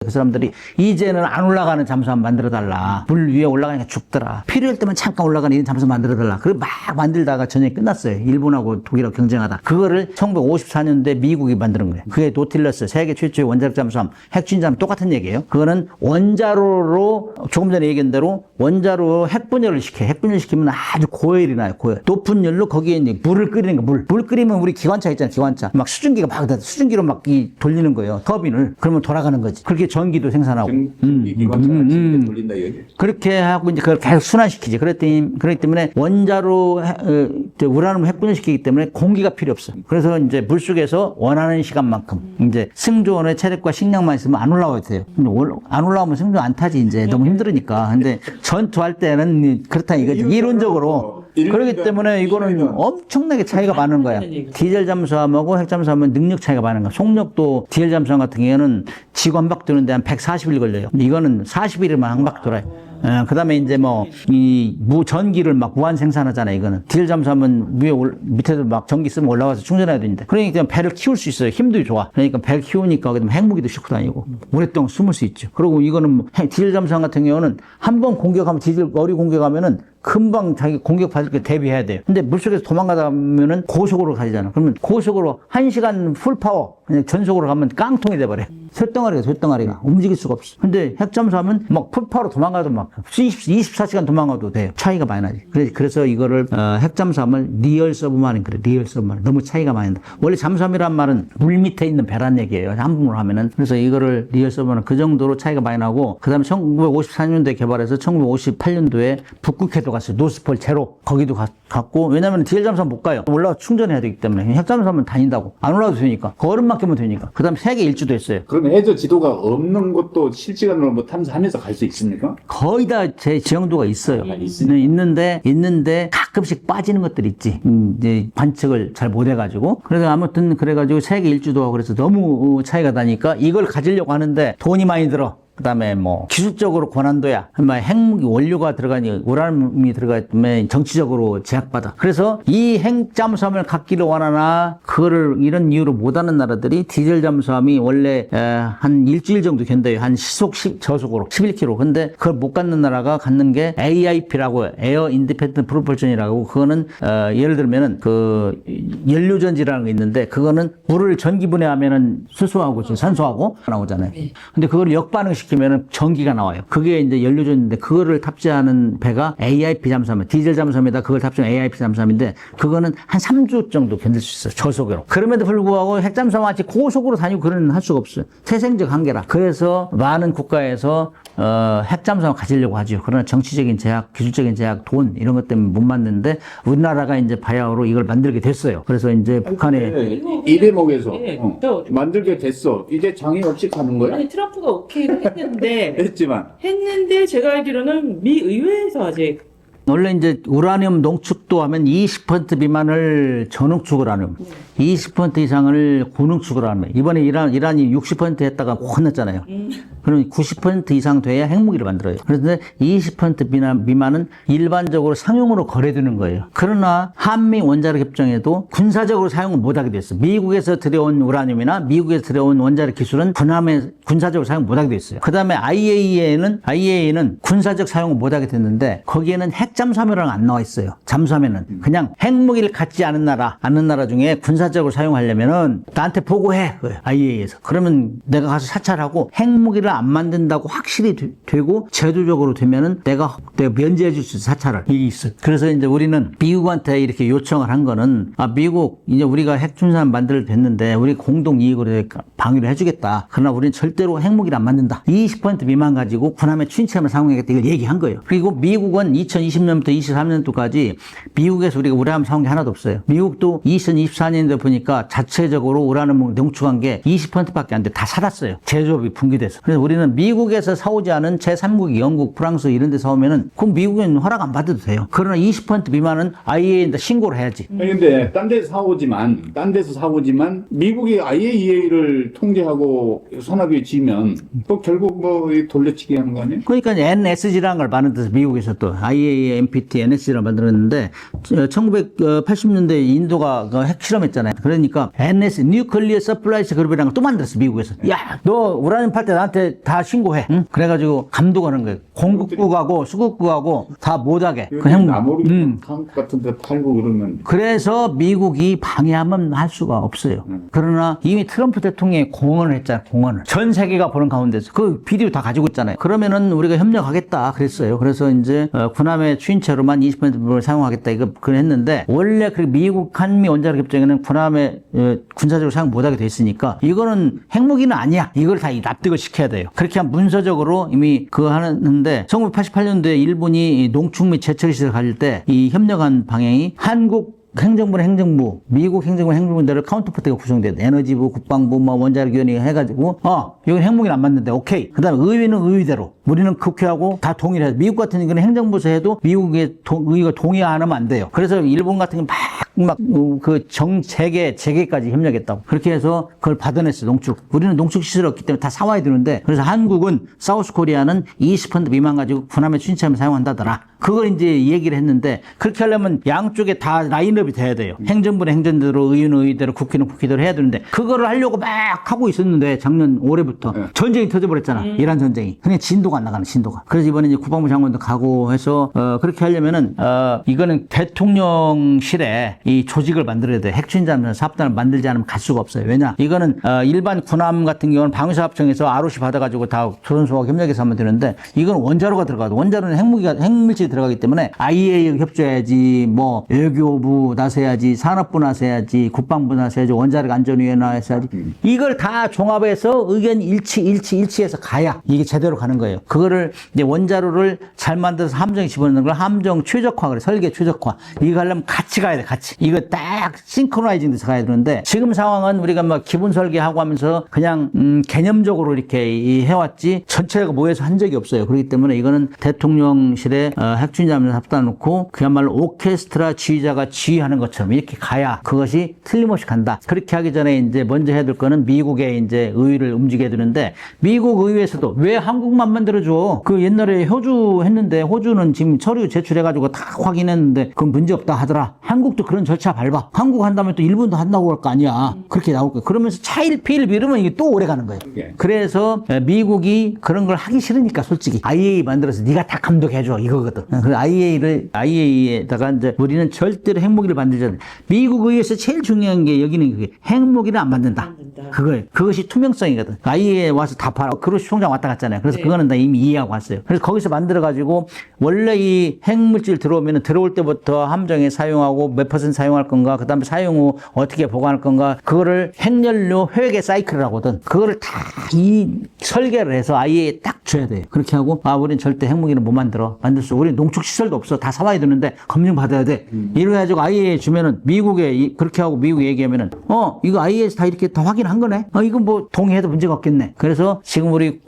그 사람들이 이제는 안 올라가는 잠수함 만들어달라. 물 위에 올라가니까 죽더라. 필요할 때만 잠깐 올라가는 이런 잠수함 만들어달라. 그걸 막 만들다가 전쟁이 끝났어요. 일본하고 독일하고 경쟁하다. 그거를 1954년도에 미국이 만드는 거예요. 그게 노틸러스, 세계 최초의 원자력 잠수함, 핵추진 잠수함 똑같은 얘기예요. 그거는 원자로로 조금 전에 얘기한 대로 원자로 핵분열을 시켜요. 핵분열 시키면 아주 고열이 나요. 고열. 높은 열로 거기에 이제 물을 끓이는 거. 물 끓이면 우리 기관차 있잖아요. 기관차. 막 수증기가 막 수증기로 막 돌리는 거예요. 터빈을. 그러면 돌아가는 거지. 그렇게 전기도 생산하고. 기관차가 돌린다 이거지. 그렇게 하고 이제 그걸 계속 순환시키지. 그렇기 때문에 원자로 우라늄 핵분열 시키기 때문에 공기가 필요 없어. 그래서 이제 물속에서 원하는 시간만큼 이제 승조원의 체력과 식량만 있으면 안 올라와야 돼요. 근데 안 올라오면 승조 안 타지 이제 너무 힘들으니까. 근데 전투할 때는 그렇다 이거지. 이론적으로. 그렇기 때문에 이거는 엄청나게 차이가 많은 거야. 디젤 잠수함하고 핵 잠수함은 능력 차이가 많은 거야. 속력도 디젤 잠수함 같은 경우에는 지구 한 바퀴 도는데 한 140일 걸려요. 이거는 40일이면 한 바퀴 돌아요. 그 다음에 이제 전기를 막 무한 생산하잖아요, 이거는. 디젤 잠수함은 밑에도 막 전기 쓰면 올라가서 충전해야 되는데. 그러니까 배를 키울 수 있어요. 힘도 좋아. 그러니까 배를 키우니까 핵무기도 싣고 다니고. 오랫동안 숨을 수 있죠. 그리고 이거는 디젤 잠수함 같은 경우는 한 번 공격하면, 디젤 어리 공격하면은 금방 자기 공격받을 게 대비해야 돼요. 근데 물속에서 도망가다 보면은 고속으로 가잖아. 그러면 고속으로 1시간 풀파워, 그냥 전속으로 가면 깡통이 돼버려. 쇳덩어리가 움직일 수가 없어. 근데 핵잠수함은 막 풀파워로 도망가도 막 24시간 도망가도 돼요. 차이가 많이 나지. 그래서 이거를 핵잠수함을 리얼 서브마린 그래. 리얼 서브마린. 너무 차이가 많이 나. 원래 잠수함이란 말은 물 밑에 있는 배란 얘기예요. 한국으로 하면은. 그래서 이거를 리얼 서브마린 그 정도로 차이가 많이 나고, 그다음에 1954년도에 개발해서 1958년도에 북극해도 갔어요. 노스폴 제로. 거기도 갔고, 왜냐면 디젤 잠수함 못 가요. 올라가 충전해야 되기 때문에. 핵잠수함은 다닌다고. 안 올라가도 되니까. 걸음만 끼면 되니까. 그다음에 세계 일주도 했어요. 그럼 해저 지도가 없는 것도 실시간으로 뭐 탐사하면서 갈 수 있습니까? 거의 다 제 지형도가 있어요. 있는데 가끔씩 빠지는 것들이 있지. 이제 관측을 잘 못 해가지고. 그래서 아무튼 그래가지고 세계 일주도 하고 그래서 너무 차이가 나니까 이걸 가지려고 하는데 돈이 많이 들어. 그다음에 기술적으로 고난도야. 핵무기 원료가 들어가니 우라늄이 들어가면 정치적으로 제약받아. 그래서 이 핵 잠수함을 갖기를 원하나 그거를 이런 이유로 못하는 나라들이 디젤 잠수함이 원래 한 일주일 정도 견뎌요. 한 저속으로 11km. 근데 그걸 못 갖는 나라가 갖는 게 AIP라고 에어 인디펜던트 프로펄션이라고. 그거는 예를 들면은 그 연료전지라는 게 있는데 그거는 물을 전기분해하면은 수소하고 산소하고 나오잖아요. 근데 그걸 역반응시키면은 전기가 나와요. 그게 이제 연료전인데 그거를 탑재하는 배가 AIP 잠수함이에요. 디젤 잠수함에다 그걸 탑재한 AIP 잠수함인데 그거는 한 3주 정도 견딜 수 있어요. 저속으로. 그럼에도 불구하고 핵잠수함 같이 고속으로 다니고 그런 할 수가 없어요. 태생적 한계라. 그래서 많은 국가에서 핵잠수함을 가지려고 하죠. 그러나 정치적인 제약, 기술적인 제약, 돈 이런 것 때문에 못 만드는데 우리나라가 이제 바야흐로 이걸 만들게 됐어요. 그래서 이제 북한에 이 대목에서 네, 만들게 됐어. 이제 장애 없이 가는 거야? 아니 트럼프가 오케이를 했는데 했지만 제가 알기로는 미 의회에서 아직 원래 이제 우라늄 농축도 하면 20% 미만을 전농축을 하는, 20% 이상을 고농축을 하는. 이번에 이란이 60% 했다가 혼났잖아요. 그럼 90% 이상 돼야 핵무기를 만들어요. 그런데 20% 미만은 일반적으로 상용으로 거래되는 거예요. 그러나 한미 원자력 협정에도 군사적으로 사용을 못하게 됐어요. 미국에서 들여온 우라늄이나 미국에서 들여온 원자력 기술은 군사적으로 사용 못하게 됐어요. 그 다음에 IAEA는 군사적 사용을 못하게 됐는데 거기에는 핵잠수함이라는 안 나와 있어요. 잠수함에는 그냥 핵무기를 갖지 않은 나라 중에 군사적으로 사용하려면은 나한테 보고해. IAEA에서. 그러면 내가 가서 사찰하고 핵무기를 안 만든다고 확실히 되고 제도적으로 되면은 내가 면제해 줄 수 있어. 사찰을. 이게 있어. 그래서 이제 우리는 미국한테 이렇게 요청을 한 거는 미국 이제 우리가 핵잠수함 만들어 됐는데 우리 공동 이익으로 방위를 해주겠다. 그러나 우리는 절대로 핵무기를 안 만든다. 20% 미만 가지고 군함의 추진체험을 사용하겠다. 이걸 얘기한 거예요. 그리고 미국은 2020년부터 23년도까지 미국에서 우리가 우라늄 사온 게 하나도 없어요. 미국도 2024년도에 보니까 자체적으로 우라늄 농축한 게 20%밖에 안 돼. 다 사놨어요. 제조업이 붕괴돼서. 그래서 우리는 미국에서 사오지 않은 제3국이 영국, 프랑스 이런 데 사오면은 그럼 미국은 허락 안 받아도 돼요. 그러나 20% 미만은 IAEA에 신고를 해야지. 근데 딴 데서 사오지만 미국이 IAEA를 통제하고 산업이 지면 또 결국 돌려치기 하는 거 아니에요? 그러니까 NSG라는 걸 만든 데서 미국에서 또 IAEA NPT, NSC를 만들었는데 1980년대 인도가 그 핵실험했잖아요. 그러니까 NS, 뉴클리어 서플라이스 그룹이라는 걸 또 만들었어, 미국에서. 야, 너 우라늄 팔 때 나한테 다 신고해. 응? 그래가지고 감독하는 거예요. 공급국하고 수급국하고 다 못하게. 그 나무리 한국 같은 데 팔고 그러면 그래서 미국이 방해하면 할 수가 없어요. 그러나 이미 트럼프 대통령이 공언을 했잖아요. 공언을. 전 세계가 보는 가운데서 그 비디오 다 가지고 있잖아요. 그러면은 우리가 협력하겠다 그랬어요. 그래서 이제 군함의 추인체로만 20%를 사용하겠다 이거 했는데 원래 그 미국 한미 원자력 협정에는 군함의 군사적으로 사용 못하게 돼 있으니까 이거는 핵무기는 아니야. 이걸 다 납득을 시켜야 돼요. 그렇게 한 문서적으로 이미 그거 하는데 1988년도에 일본이 농축 및 제철 시설 가질 때 이 협력한 방향이 한국 행정부는 행정부, 미국 행정부 행정부대로 카운터파트가 구성돼요. 에너지부, 국방부, 뭐 원자력위원회 해가지고 이건 핵무기는 안 맞는데 오케이. 그다음에 의회는 의회대로 우리는 국회하고 다 동의를 해요. 미국 같은 경우는 행정부에서 해도 미국의 의회가 동의 안 하면 안 돼요. 그래서 일본 같은 경우는 그 재계까지 협력했다고. 그렇게 해서 그걸 받아냈어요. 농축. 우리는 농축 시설이 없기 때문에 다 사와야 되는데 그래서 한국은 사우스 코리아는 20% 미만 가지고 군함의 추진체를 사용한다더라. 그걸 이제 얘기를 했는데 그렇게 하려면 양쪽에 다 라인업이 돼야 돼요. 행정부는 행정대로, 의회는 의회대로, 국회는 국회대로 해야 되는데 그거를 하려고 막 하고 있었는데 작년 올해부터 전쟁이 터져버렸잖아. 이란 전쟁이. 그냥 진도가 안 나가는 진도가. 그래서 이번에 이제 국방부 장관도 가고 해서 그렇게 하려면은 이거는 대통령실에 이 조직을 만들어야 돼. 핵추진자 사업단을 만들지 않으면 갈 수가 없어요. 왜냐? 이거는 일반 군함 같은 경우는 방위사업청에서 ROC 받아가지고 다 조선소와 협력해서 하면 되는데 이건 원자로가 들어가도 원자로는 핵물질이 들어가기 때문에 IAEA 협조해야지, 뭐 외교부 나서야지, 산업부 나서야지, 국방부 나서야지, 원자력 안전위원회 나서야지. 이걸 다 종합해서 의견 일치해서 가야 이게 제대로 가는 거예요. 그거를 이제 원자로를 잘 만들어서 함정에 집어넣는 걸 함정 최적화 그래. 설계 최적화. 이거 하려면 같이 가야 돼. 같이. 이거 딱 싱크로나이징 돼서 가야 되는데 지금 상황은 우리가 막 기본 설계하고 하면서 그냥 개념적으로 이렇게 해왔지 전체가 모여서 한 적이 없어요. 그렇기 때문에 이거는 대통령실에 핵추진자를 합다 놓고 그야말로 오케스트라 지휘자가 지휘하는 것처럼 이렇게 가야 그것이 틀림없이 간다. 그렇게 하기 전에 이제 먼저 해야 될 거는 미국의 이제 의회를 움직여야 되는데 미국 의회에서도 왜 한국만 만들어줘? 그 옛날에 호주 했는데 호주는 지금 서류 제출해가지고 다 확인했는데 그건 문제 없다 하더라. 한국도 그런 절차 밟아. 한국 한다면 또 일본도 한다고 할 거 아니야. 그렇게 나올 거야. 그러면서 차일피일 미루면 이게 또 오래 가는 거예요. 그래서 미국이 그런 걸 하기 싫으니까 솔직히 IAEA 만들어서 네가 다 감독해줘 이거거든. 그래서 IAEA에다가 이제 우리는 절대로 핵무기를 만들지 않는다. 미국 의회에서 제일 중요한 게 여기는 그게 핵무기를 안 만든다. 그거예요. 그것이 투명성이거든. IAEA 와서 다 봐라. 그로시 총장 왔다 갔잖아요. 그래서 그거는 다 이미 이해하고 왔어요. 그래서 거기서 만들어가지고 원래 이 핵물질 들어오면 들어올 때부터 함정에 사용하고 몇 % 사용할 건가, 그 다음에 사용 후 어떻게 보관할 건가, 그거를 핵연료 회계 사이클이라고 하거든. 그거를 다 이 설계를 해서 IAEA에 딱 줘야 돼요. 그렇게 하고 우린 절대 핵무기는 못 만들 수. 우리 농축 시설도 없어. 다 사와야 되는데 검증 받아야 돼. 이래가지고 IAEA 주면은 미국에 그렇게 하고 미국 얘기하면은 이거 IAEA에서 다 이렇게 다 확인한 거네. 이건 뭐 동의해도 문제가 없겠네. 그래서 지금 우리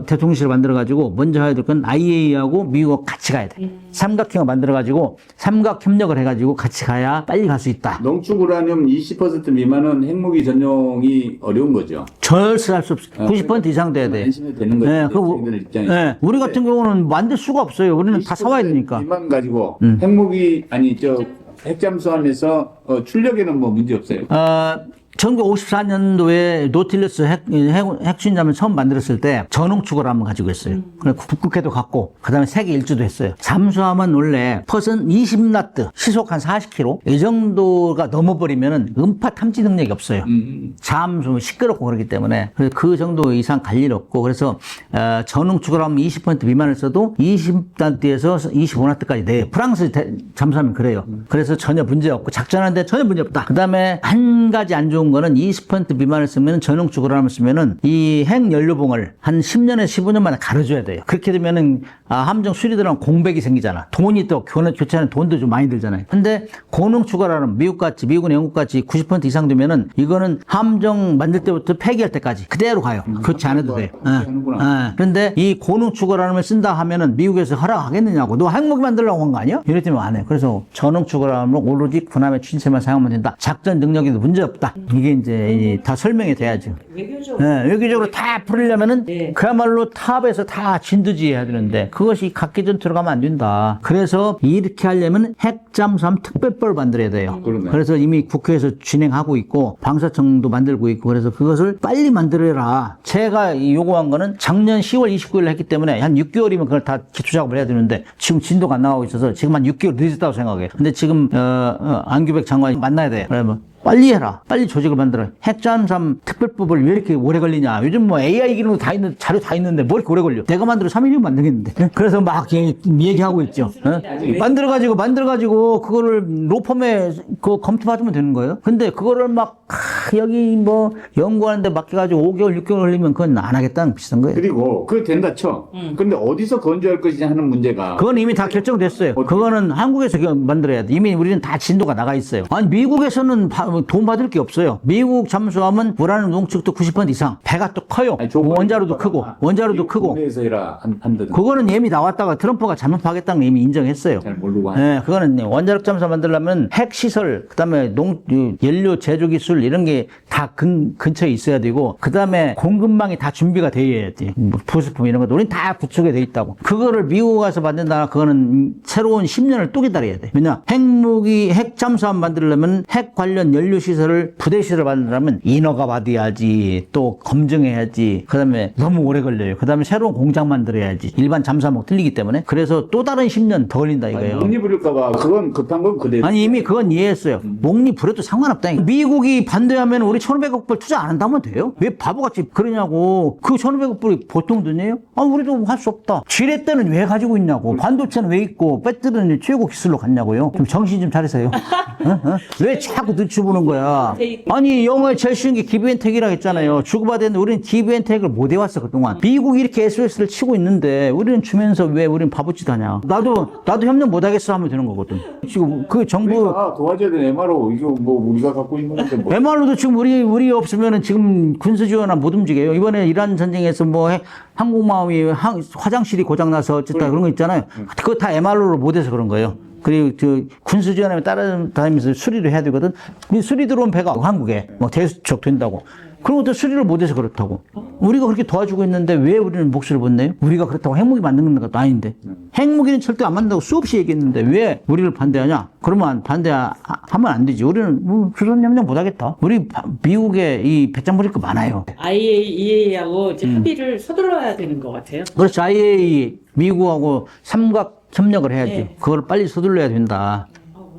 대통령실을 만들어가지고 먼저 해야 될 건 IAEA하고 미국하고 같이 가야 돼. 삼각형을 만들어가지고 삼각 협력을 해가지고 같이 가야 빨리 갈 수 있다. 농축 우라늄 20% 미만은 핵무기 전용이 어려운 거죠. 절대 할 수 없어. 90% 이상 돼야 돼. 안심이 되는 거죠. 네, 입장에서. 우리 같은 경우는 만들 수가 없어요. 우리는 다 사와야 되니까. 미만 가지고 핵무기 핵잠수함에서 출력에는 뭐 문제 없어요. 1954년도에 노틸러스 핵추진잠을 처음 만들었을 때 전홍축을 한번 가지고 했어요. 북극해도 갔고, 그 다음에 세계 일주도 했어요. 잠수함은 원래 퍼센 20나트, 시속 한 40km, 이 정도가 넘어버리면은 음파 탐지 능력이 없어요. 잠수, 시끄럽고 그렇기 때문에. 그래서 그 정도 이상 갈 일 없고, 그래서, 전홍축을 하면 20% 미만을 써도 20나트에서 25나트까지 내요. 프랑스 잠수함은 그래요. 그래서 전혀 문제 없고, 작전하는데 전혀 문제 없다. 그 다음에 한 가지 안 좋은 거는 20% 미만을 쓰면 전용축으로 하면 쓰면은 이 핵연료봉을 한 10년에서 15년 만에 갈아줘야 돼요. 그렇게 되면은 함정 수리들은 공백이 생기잖아. 돈이 또 교체하는 돈도 좀 많이 들잖아요. 근데 고농축으로는 미국은 영국같이 90% 이상 되면은 이거는 함정 만들 때부터 폐기할 때까지 그대로 가요. 교체 안 해도 돼. 그런데 이 고농축으로는 쓴다 하면은 미국에서 허락하겠느냐고. 너 핵무기 만들려고 한 거 아니야? 이랬더니 안 해. 그래서 전용축으로 하면 오로지 군함의 추진체만 사용하면 된다. 작전 능력에도 문제 없다. 이게 이제 다 설명이 돼야죠. 외교적으로. 네, 외교적으로 다 풀려면은 네. 그야말로 탑에서 다 진두지휘해야 되는데 그것이 각계전 들어가면 안 된다. 그래서 이렇게 하려면 핵잠수함 특별법을 만들어야 돼요. 그러네. 그래서 이미 국회에서 진행하고 있고 방사청도 만들고 있고 그래서 그것을 빨리 만들어라. 제가 요구한 거는 작년 10월 29일 했기 때문에 한 6개월이면 그걸 다 기초작업을 해야 되는데 지금 진도가 안 나가고 있어서 지금 한 6개월 늦었다고 생각해요. 근데 지금 안규백 장관이 만나야 돼요. 그러면 빨리 해라. 빨리 조직을 만들어. 핵잠수함 특별법을 왜 이렇게 오래 걸리냐. 요즘 뭐 AI 기능도 다 있는, 자료 다 있는데 뭐 이렇게 오래 걸려. 내가 만들어 3일이면 만들겠는데. 그래서 막 얘기하고 있죠. 만들어가지고 그거를 로펌에 그 검토받으면 되는 거예요. 근데 그거를 막 여기 뭐 연구하는데 맡겨가지고 5개월, 6개월 걸리면 그건 안 하겠다는 비슷한 거예요. 그리고 그거 된다 쳐. 근데 어디서 건조할 것이냐 하는 문제가 그건 이미 다 결정됐어요. 그거는 한국에서 만들어야 돼. 이미 우리는 다 진도가 나가 있어요. 아니, 미국에서는 돈 받을 게 없어요. 미국 잠수함은 우라늄 농축도 90% 이상. 배가 또 커요. 아니, 조건이 원자로도 크고. 원자로도 크고. 국내에서 해라 한다든 그거는 이미 나왔다가 트럼프가 잠수하겠다는 거 이미 인정했어요. 잘 모르고 하는. 네, 그거는 원자력 잠수함 만들려면 핵시설, 그 다음에 연료 제조 기술 이런 게 다 근처에 있어야 되고, 그 다음에 공급망이 다 준비가 되어야 돼. 뭐 부수품 이런 것도 우린 다 구축에 돼 있다고. 그거를 미국 가서 만든다, 그거는 새로운 10년을 또 기다려야 돼. 왜냐? 핵 잠수함 만들려면 핵 관련 연료 시설을 부대 시설을 만들려면 인허가 받아야지, 또 검증해야지. 그 다음에 너무 오래 걸려요. 그 다음에 새로운 공장 만들어야지. 일반 잠수함하고 틀리기 때문에. 그래서 또 다른 10년 더 걸린다 이거예요. 목리 부릴까봐 그건 급한 건 그대로. 아니 이미 그건 이해했어요. 목리 부려도 상관없다. 미국이 반대하면 우리 1,500억 불 투자 안 한다면 돼요? 왜 바보같이 그러냐고. 그 1,500억 불이 보통 돈이에요? 아, 우리도 할 수 없다. 지렛대는 왜 가지고 있냐고. 반도체는 왜 있고 배터리는 최고 기술로 갔냐고요. 좀 정신 좀 차리세요. 왜 자꾸 눈치 보는 거야. 아니 영어에 제일 쉬운 게 기브앤테이크라고 했잖아요. 주고받았는데 우리는 기브앤테이크를 못 해왔어 그동안. 미국이 이렇게 SOS를 치고 있는데 우리는 주면서 왜 우리는 바보짓 하냐. 나도 협력 못 하겠어 하면 되는 거거든. 지금 그 정부 우리가 도와줘야 되는 MRO 이거 뭐 우리가 갖고 있는 건데 뭐. MR로도 지금 우리 없으면은 지금 군수 지원은 못 움직여요. 이번에 이란 전쟁에서 뭐 항공모함이 화장실이 고장나서 어쨌다 그런 거 있잖아요. 그거 다 MR로를 못해서 그런 거예요. 그리고 군수 지원하면 따라다니면서 수리를 해야 되거든. 수리 들어온 배가 한국에 뭐 대수척 된다고. 그런 것도 수리를 못해서 그렇다고. 우리가 그렇게 도와주고 있는데 왜 우리는 목소리를 못 내요? 우리가 그렇다고 핵무기 만드는 것도 아닌데. 핵무기는 절대 안 만든다고 수없이 얘기했는데 왜 우리를 반대하냐? 그러면 반대하면 안 되지. 우리는 주선협력 못 하겠다. 우리 미국에 이 배짱 부릴 거 많아요. IAEA하고 이제 합의를 서둘러야 되는 것 같아요. 그렇죠. IA 미국하고 삼각 협력을 해야지. 네. 그걸 빨리 서둘러야 된다.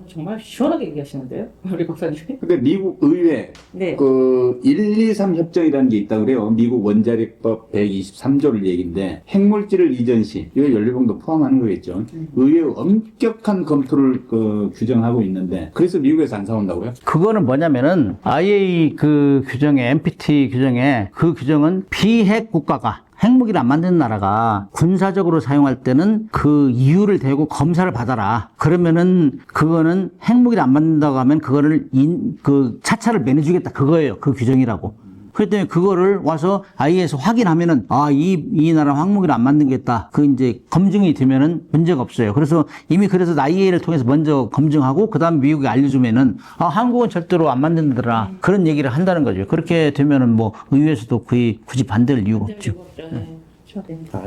정말 시원하게 얘기하시는데요, 우리 박사님. 근데 미국 의회 네. 그 123 협정이라는 게 있다 그래요. 미국 원자력법 123조를 얘기인데 핵물질을 이전 시 이거 연료봉도 포함하는 거겠죠. 의회의 엄격한 검토를 규정하고 있는데 그래서 미국에서 안 사온다고요? 그거는 뭐냐면은 IA 그 규정에 NPT 규정에 그 규정은 비핵 국가가 핵무기를 안 만드는 나라가 군사적으로 사용할 때는 그 이유를 대고 검사를 받아라. 그러면은 그거는 핵무기를 안 만든다고 하면 그거를 그 차차를 매너주겠다. 그거예요. 그 규정이라고. 그렇기 때문에 그거를 와서 IA에서 확인하면은 이 나라 핵무기를 안 만들겠다. 그 이제 검증이 되면은 문제가 없어요. 그래서 이미 그래서 IA를 통해서 먼저 검증하고 그다음 미국에 알려주면은 한국은 절대로 안 만든다더라. 그런 얘기를 한다는 거죠. 그렇게 되면은 뭐 의회에서도 거의 굳이 반대할 이유가 없죠.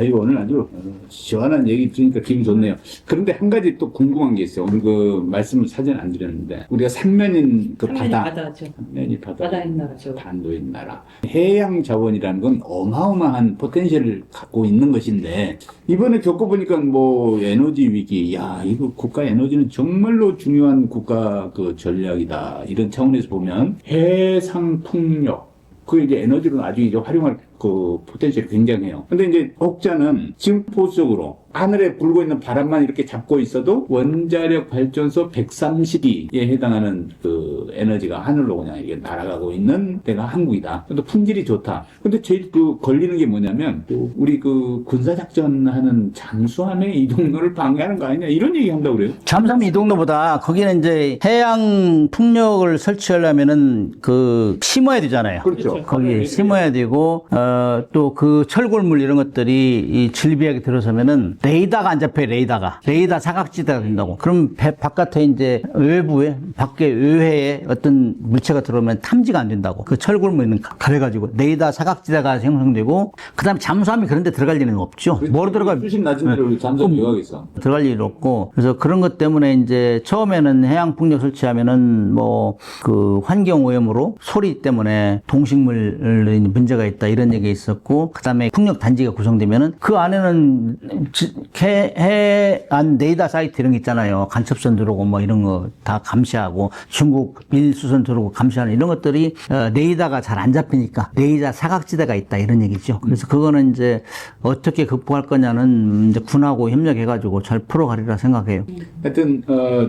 이거 오늘 아주 시원한 얘기 들으니까 기분 좋네요. 그런데 한 가지 또 궁금한 게 있어요. 오늘 그 말씀을 사전 안 드렸는데 우리가 삼면인 그 바다죠. 삼면이 바다인 나라죠. 반도인 나라. 해양 자원이라는 건 어마어마한 포텐셜을 갖고 있는 것인데 이번에 겪어보니까 뭐 에너지 위기, 이거 국가 에너지는 정말로 중요한 국가 그 전략이다. 이런 차원에서 보면 해상 풍력 그 이제 에너지로 나중에 이제 활용할 그 포텐셜이 굉장해요. 근데 이제 혹자는 지금 보수적으로 하늘에 불고 있는 바람만 이렇게 잡고 있어도 원자력 발전소 132에 해당하는 그 에너지가 하늘로 그냥 이게 날아가고 있는 데가 한국이다. 근데 품질이 좋다. 근데 제일 그 걸리는 게 뭐냐면 우리 그 군사작전 하는 잠수함의 이동로를 방해하는 거 아니냐 이런 얘기 한다고 그래요. 잠수함 이동로보다 거기는 이제 해양 풍력을 설치하려면은 그 심어야 되잖아요. 그렇죠. 거기 심어야 되고 또 그 철골물 이런 것들이 이 질비하게 들어서면은 레이더가 안 잡혀요, 레이더 사각지대가 된다고. 그럼 배 바깥에 이제 외부에, 밖에 외회에 어떤 물체가 들어오면 탐지가 안 된다고. 그 철골물은 그래가지고 레이더 사각지대가 형성되고, 그 다음에 잠수함이 그런 데 들어갈 일은 없죠. 뭐로 들어가? 수심 낮은 데로 잠수함 요하겠어. 들어갈 일이 없고, 그래서 그런 것 때문에 이제 처음에는 해양 풍력 설치하면은 뭐 그 환경 오염으로 소리 때문에 동식물 문제가 있다 이런 얘기가 있었고, 그 다음에 풍력 단지가 구성되면은 그 안에는 해안 레이더 사이트 이런 게 있잖아요. 간첩선 들어오고 뭐 이런 거 다 감시하고, 중국 밀수선 들어오고 감시하는 이런 것들이 레이더가 잘 안 잡히니까 레이더 사각지대가 있다 이런 얘기죠. 그래서 그거는 이제 어떻게 극복할 거냐는 이제 군하고 협력해가지고 잘 풀어가리라 생각해요. 하여튼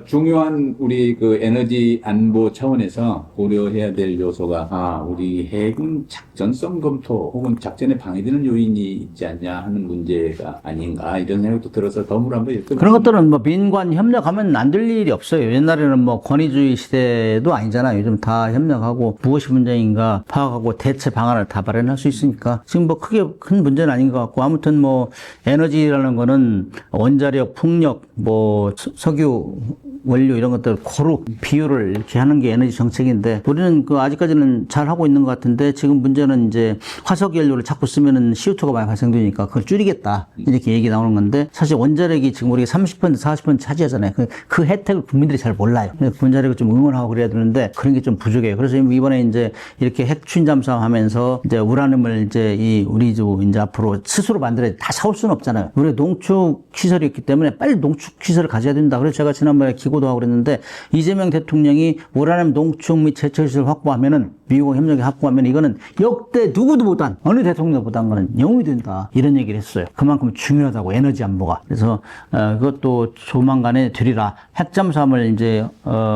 중요한 우리 그 에너지 안보 차원에서 고려해야 될 요소가 우리 해군 작전성 검토 혹은 작전에 방해되는 요인이 있지 않냐 하는 문제가 아닌가 이런 생각도 들어서 덤으로 한번 여쭤볼게요. 그런 것들은 뭐 민관 협력하면 안 될 일이 없어요. 옛날에는 뭐 권위주의 시대도 아니잖아요. 요즘 다 협력하고 무엇이 문제인가 파악하고 대체 방안을 다 마련할 수 있으니까 지금 뭐 크게 큰 문제는 아닌 것 같고, 아무튼 뭐 에너지라는 거는 원자력, 풍력, 뭐 석유 원료 이런 것들 고루 비율을 이렇게 하는 게 에너지 정책인데, 우리는 그 아직까지는 잘 하고 있는 것 같은데, 지금 문제는 이제 화석 연료를 자꾸 쓰면은 CO2가 많이 발생되니까 그걸 줄이겠다 이렇게 얘기 나오는 건데, 사실 원자력이 지금 우리가 30% 40% 차지하잖아요. 그 혜택을 국민들이 잘 몰라요. 원자력을 좀 응원하고 그래야 되는데 그런 게 좀 부족해요. 그래서 이번에 이제 이렇게 핵 추진 잠수함 하면서 이제 우라늄을 이제 우리도 이제 앞으로 스스로 만들어야 다 사올 수는 없잖아요. 우리 농축 시설이 있기 때문에 빨리 농축 시설을 가져야 된다. 그래서 제가 지난번에 기고도 하고 그랬는데, 이재명 대통령이 우라늄 농축 및 제철시설 확보하면은, 미국과 협력에 확보하면 이거는 역대 누구도 못한, 어느 대통령보다는 거는 영웅이 된다 이런 얘기를 했어요. 그만큼 중요하다고, 에너지 안보가. 그래서 그것도 조만간에 되리라. 핵잠수함을 이제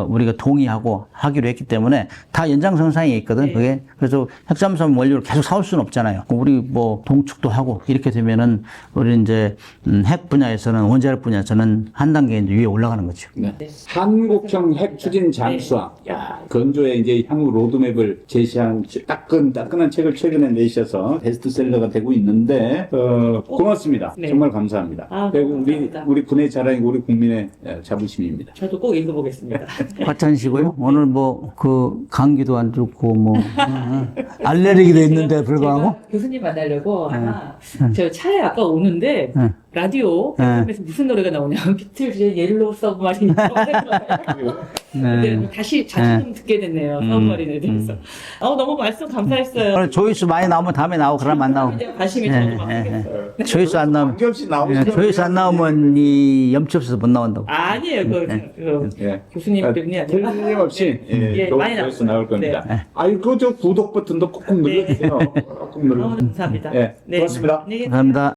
우리가 동의하고 하기로 했기 때문에 다 연장선상에 있거든. 그게. 그래서 핵잠수함 원료를 계속 사올 수는 없잖아요. 우리 뭐 동축도 하고 이렇게 되면은 우리 이제 핵 분야에서는, 원자력 분야에서는 한 단계 이제 위에 올라가는 거죠. 네. 한국형 핵 추진 잠수함. 야, 건조의 이제 향후 로드맵을 제시한 따끈한 책을 최근에 내셔서 베스트셀러가 되고 있는데, 고맙습니다. 네. 정말 감사합니다. 그리고 감사합니다. 우리 군의 자랑이고 우리 국민의 자부심입니다. 저도 꼭 읽어보겠습니다. 과찬이시고요. 오늘 뭐 그 감기도 안 좋고 뭐 알레르기도 있는데 불구하고. 제가 교수님 만나려고 아마 저 차에 아까 오는데 라디오 에서 무슨 노래가 나오냐면 비틀즈의 옐로우 서브마린 근데 다시 좀 듣게 됐네요. 서브마린에 대해서. 너무 말씀 감사했어요. 오늘 조회수 많이 나오면 다음에 나오고, 그러면 안 나오고. 이제 관심이 저도 막 생겼어요. 조회수 안 나오면, 관계없이 나오시죠. 조회수 안 나오면 이 염치 없어서 못 나온다고. 아니에요. 예. 교수님 때문이 아니라 틀림없이 좋은 많이 조회수 나올 겁니다. 네. 아이고, 저 구독 버튼도 콕콕 눌러주세요. 콕콕 눌러주세요. 감사합니다. 예, 네. 고맙습니다. 네. 감사합니다.